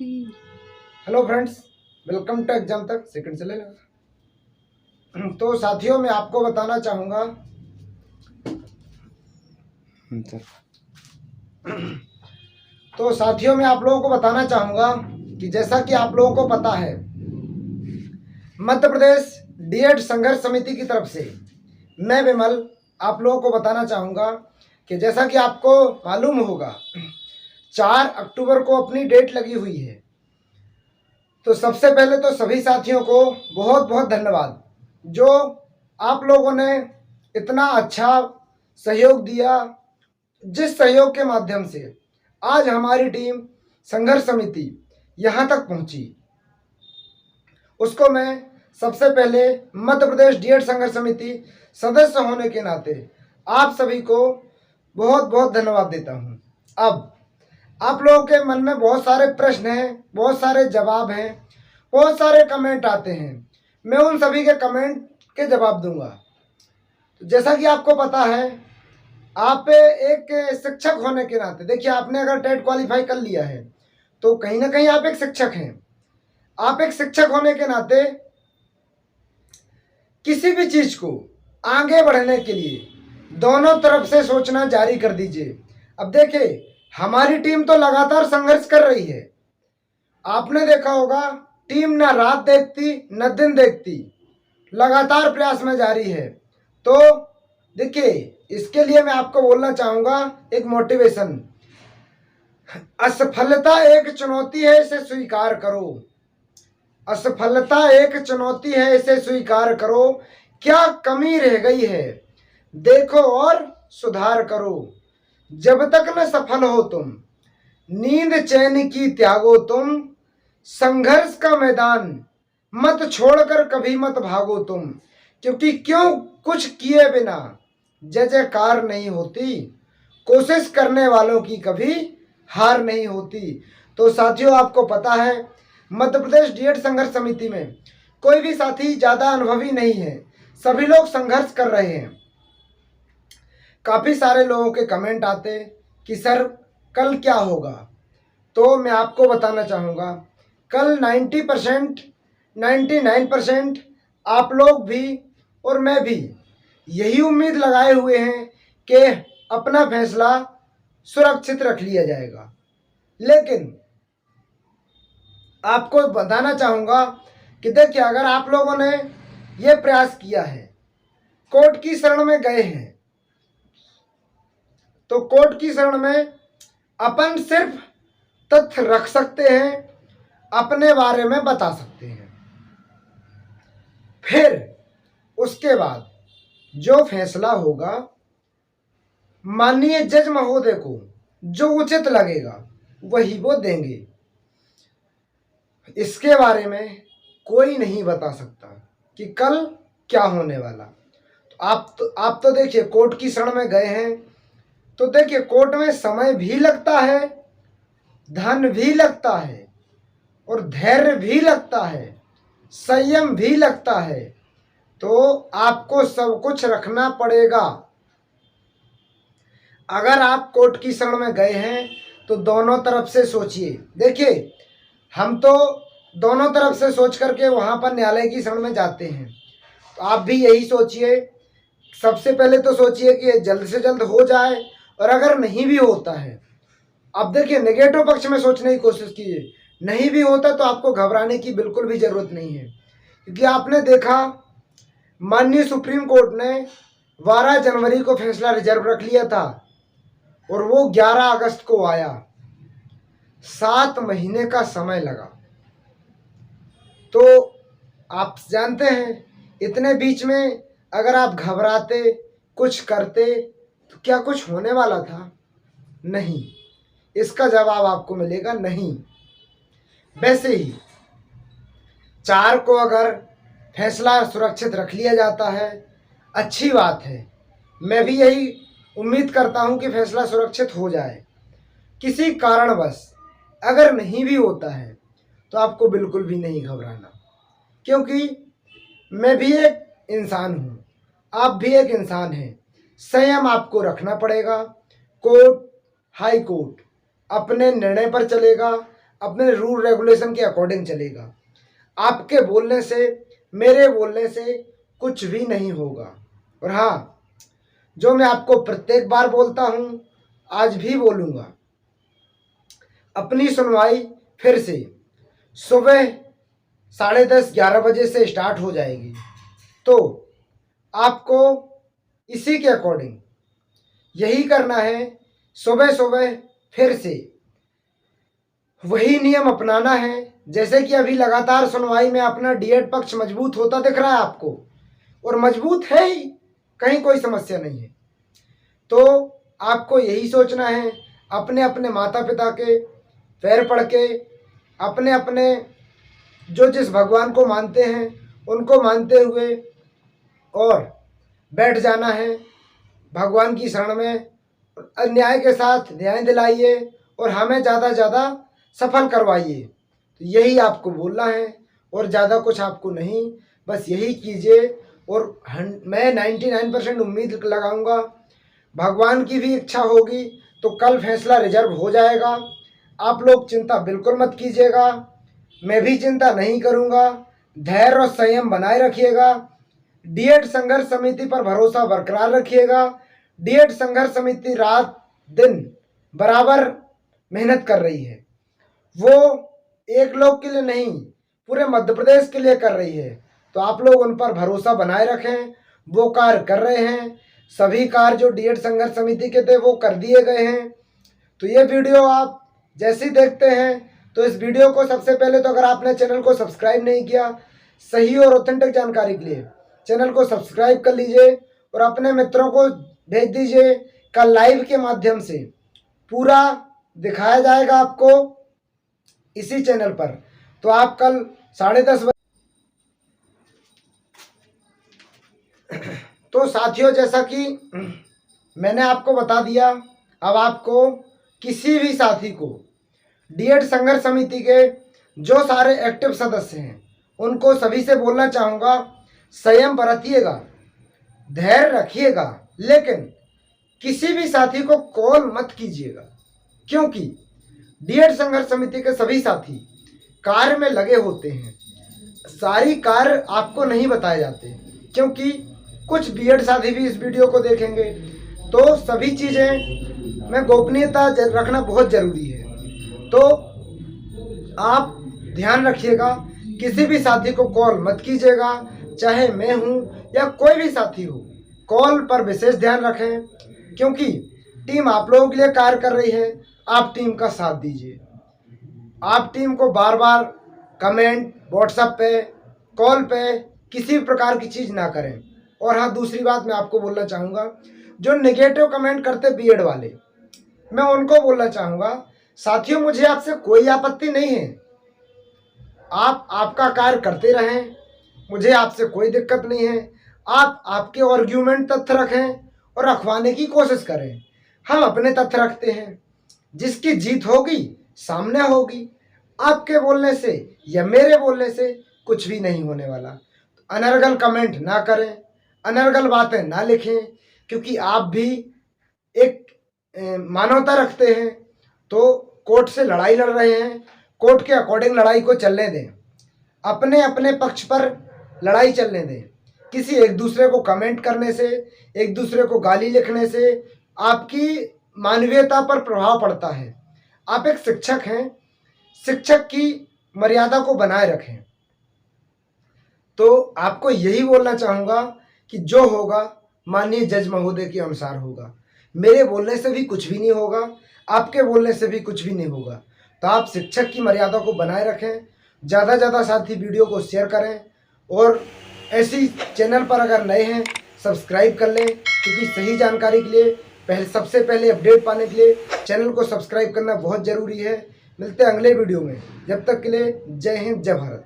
Hello friends, welcome to exam तक second से लेना। तो साथियों, मैं आपको बताना चाहूँगा तो साथियों मैं आप लोगों को बताना चाहूँगा कि जैसा कि आप लोगों को पता है, मध्य प्रदेश डीएड संघर्ष समिति की तरफ से मैं विमल आप लोगों को बताना चाहूँगा कि जैसा कि आपको मालूम होगा 4 अक्टूबर को अपनी डेट लगी हुई है। तो सबसे पहले तो सभी साथियों को बहुत बहुत धन्यवाद जो आप लोगों ने इतना अच्छा सहयोग दिया, जिस सहयोग के माध्यम से आज हमारी टीम संघर्ष समिति यहाँ तक पहुँची, उसको मैं सबसे पहले मध्य प्रदेश डीएड संघर्ष समिति सदस्य होने के नाते आप सभी को बहुत बहुत धन्यवाद देता हूँ। अब आप लोगों के मन में बहुत सारे प्रश्न हैं, बहुत सारे जवाब हैं, बहुत सारे कमेंट आते हैं। मैं उन सभी के कमेंट के जवाब दूंगा। तो जैसा कि आपको पता है, आप एक शिक्षक होने के नाते, देखिए आपने अगर टेट क्वालिफाई कर लिया है तो कहीं ना कहीं आप एक शिक्षक हैं। आप एक शिक्षक होने के नाते किसी भी चीज़ को आगे बढ़ने के लिए दोनों तरफ से सोचना जारी कर दीजिए। अब देखिए, हमारी टीम तो लगातार संघर्ष कर रही है। आपने देखा होगा, टीम ना रात देखती न दिन देखती, लगातार प्रयास में जारी है। तो देखिए, इसके लिए मैं आपको बोलना चाहूँगा एक मोटिवेशन, असफलता एक चुनौती है, इसे स्वीकार करो। असफलता एक चुनौती है, इसे स्वीकार करो। क्या कमी रह गई है देखो और सुधार करो। जब तक न सफल हो तुम, नींद चैन की त्यागो तुम। संघर्ष का मैदान मत छोड़कर कभी मत भागो तुम। क्योंकि क्यों कुछ किए बिना जय जयकार नहीं होती। कोशिश करने वालों की कभी हार नहीं होती। तो साथियों, आपको पता है, मध्य प्रदेश डीएड संघर्ष समिति में कोई भी साथी ज़्यादा अनुभवी नहीं है, सभी लोग संघर्ष कर रहे हैं। काफ़ी सारे लोगों के कमेंट आते कि सर कल क्या होगा, तो मैं आपको बताना चाहूँगा, कल 90% 99% आप लोग भी और मैं भी यही उम्मीद लगाए हुए हैं कि अपना फैसला सुरक्षित रख लिया जाएगा। लेकिन आपको बताना चाहूँगा कि देखिए, अगर आप लोगों ने ये प्रयास किया है, कोर्ट की शरण में गए हैं, तो कोर्ट की शरण में अपन सिर्फ तथ्य रख सकते हैं, अपने बारे में बता सकते हैं। फिर उसके बाद जो फैसला होगा, माननीय जज महोदय को जो उचित लगेगा वही वो देंगे। इसके बारे में कोई नहीं बता सकता कि कल क्या होने वाला। तो आप तो देखिए, कोर्ट की शरण में गए हैं, तो देखिए कोर्ट में समय भी लगता है, धन भी लगता है, और धैर्य भी लगता है, संयम भी लगता है। तो आपको सब कुछ रखना पड़ेगा। अगर आप कोर्ट की शरण में गए हैं तो दोनों तरफ से सोचिए। देखिए, हम तो दोनों तरफ से सोच करके वहाँ पर न्यायालय की शरण में जाते हैं, तो आप भी यही सोचिए। सबसे पहले तो सोचिए कि जल्द से जल्द हो जाए, और अगर नहीं भी होता है, अब देखिए नेगेटिव पक्ष में सोचने की कोशिश कीजिए। नहीं भी होता तो आपको घबराने की बिल्कुल भी ज़रूरत नहीं है, क्योंकि आपने देखा माननीय सुप्रीम कोर्ट ने 12 जनवरी को फैसला रिजर्व रख लिया था और वो 11 अगस्त को आया। 7 महीने का समय लगा। तो आप जानते हैं, इतने बीच में अगर आप घबराते, कुछ करते, तो क्या कुछ होने वाला था? नहीं। इसका जवाब आपको मिलेगा नहीं। वैसे ही 4 को अगर फैसला सुरक्षित रख लिया जाता है, अच्छी बात है। मैं भी यही उम्मीद करता हूं कि फैसला सुरक्षित हो जाए। किसी कारणवश अगर नहीं भी होता है तो आपको बिल्कुल भी नहीं घबराना, क्योंकि मैं भी एक इंसान हूं, आप भी एक इंसान हैं। संयम आपको रखना पड़ेगा। कोर्ट, हाई कोर्ट अपने निर्णय पर चलेगा, अपने रूल रेगुलेशन के अकॉर्डिंग चलेगा। आपके बोलने से, मेरे बोलने से कुछ भी नहीं होगा। और हाँ, जो मैं आपको प्रत्येक बार बोलता हूँ, आज भी बोलूँगा, अपनी सुनवाई फिर से सुबह 10:30-11 बजे से स्टार्ट हो जाएगी। तो आपको इसी के अकॉर्डिंग यही करना है। सुबह सुबह फिर से वही नियम अपनाना है। जैसे कि अभी लगातार सुनवाई में अपना डीएड पक्ष मजबूत होता दिख रहा है आपको, और मजबूत है ही, कहीं कोई समस्या नहीं है। तो आपको यही सोचना है, अपने अपने माता पिता के पैर पड़ के, अपने अपने जो जिस भगवान को मानते हैं उनको मानते हुए, और बैठ जाना है भगवान की शरण में। अन्याय के साथ न्याय दिलाइए और हमें ज़्यादा से ज़्यादा सफल करवाइए। तो यही आपको बोलना है, और ज़्यादा कुछ आपको नहीं, बस यही कीजिए। और मैं 99% उम्मीद लगाऊंगा, भगवान की भी इच्छा होगी तो कल फैसला रिजर्व हो जाएगा। आप लोग चिंता बिल्कुल मत कीजिएगा, मैं भी चिंता नहीं करूंगा। धैर्य और संयम बनाए रखिएगा। डीएड संघर्ष समिति पर भरोसा बरकरार रखिएगा। डीएड संघर्ष समिति रात दिन बराबर मेहनत कर रही है। वो एक लोग के लिए नहीं, पूरे मध्य प्रदेश के लिए कर रही है। तो आप लोग उन पर भरोसा बनाए रखें। वो कार्य कर रहे हैं, सभी कार्य जो डीएड संघर्ष समिति के थे वो कर दिए गए हैं। तो ये वीडियो आप जैसे ही देखते हैं, तो इस वीडियो को सबसे पहले तो अगर आपने चैनल को सब्सक्राइब नहीं किया, सही और ऑथेंटिक जानकारी के लिए चैनल को सब्सक्राइब कर लीजिए और अपने मित्रों को भेज दीजिए। कल लाइव के माध्यम से पूरा दिखाया जाएगा आपको इसी चैनल पर। तो आप कल 10:30 बजे। तो साथियों, जैसा कि मैंने आपको बता दिया, अब आपको किसी भी साथी को डीएड संघर्ष समिति के जो सारे एक्टिव सदस्य हैं उनको सभी से बोलना चाहूँगा, संयम बरतिएगा, धैर्य रखिएगा, लेकिन किसी भी साथी को कॉल मत कीजिएगा, क्योंकि डीएड संघर्ष समिति के सभी साथी कार्य में लगे होते हैं। सारी कार्य आपको नहीं बताए जाते, क्योंकि कुछ बीएड साथी भी इस वीडियो को देखेंगे, तो सभी चीज़ें में गोपनीयता रखना बहुत ज़रूरी है। तो आप ध्यान रखिएगा, किसी भी साथी को कॉल मत कीजिएगा, चाहे मैं हूँ या कोई भी साथी हो। कॉल पर विशेष ध्यान रखें, क्योंकि टीम आप लोगों के लिए कार्य कर रही है। आप टीम का साथ दीजिए। आप टीम को बार बार कमेंट, व्हाट्सएप पे, कॉल पे किसी भी प्रकार की चीज़ ना करें। और हाँ, दूसरी बात मैं आपको बोलना चाहूँगा, जो नेगेटिव कमेंट करते बीएड वाले, मैं उनको बोलना चाहूँगा, साथियों मुझे आपसे कोई आपत्ति नहीं है, आप आपका कार्य करते रहें, मुझे आपसे कोई दिक्कत नहीं है। आप आपके आर्ग्यूमेंट तथ्य रखें और रखवाने की कोशिश करें। हम अपने तथ्य रखते हैं, जिसकी जीत होगी सामने होगी। आपके बोलने से या मेरे बोलने से कुछ भी नहीं होने वाला। तो अनर्गल कमेंट ना करें, अनर्गल बातें ना लिखें, क्योंकि आप भी एक मानवता रखते हैं। तो कोर्ट से लड़ाई लड़ रहे हैं, कोर्ट के अकॉर्डिंग लड़ाई को चलने दें, अपने अपने पक्ष पर लड़ाई चलने दें। किसी एक दूसरे को कमेंट करने से, एक दूसरे को गाली लिखने से आपकी मानवीयता पर प्रभाव पड़ता है। आप एक शिक्षक हैं, शिक्षक की मर्यादा को बनाए रखें। तो आपको यही बोलना चाहूँगा कि जो होगा माननीय जज महोदय के अनुसार होगा। मेरे बोलने से भी कुछ भी नहीं होगा, आपके बोलने से भी कुछ भी नहीं होगा। तो आप शिक्षक की मर्यादा को बनाए रखें, ज़्यादा से ज़्यादा साथी वीडियो को शेयर करें, और ऐसी चैनल पर अगर नए हैं सब्सक्राइब कर लें, क्योंकि सही जानकारी के लिए सबसे पहले अपडेट पाने के लिए चैनल को सब्सक्राइब करना बहुत ज़रूरी है। मिलते हैं अगले वीडियो में, जब तक के लिए जय हिंद, जय भारत।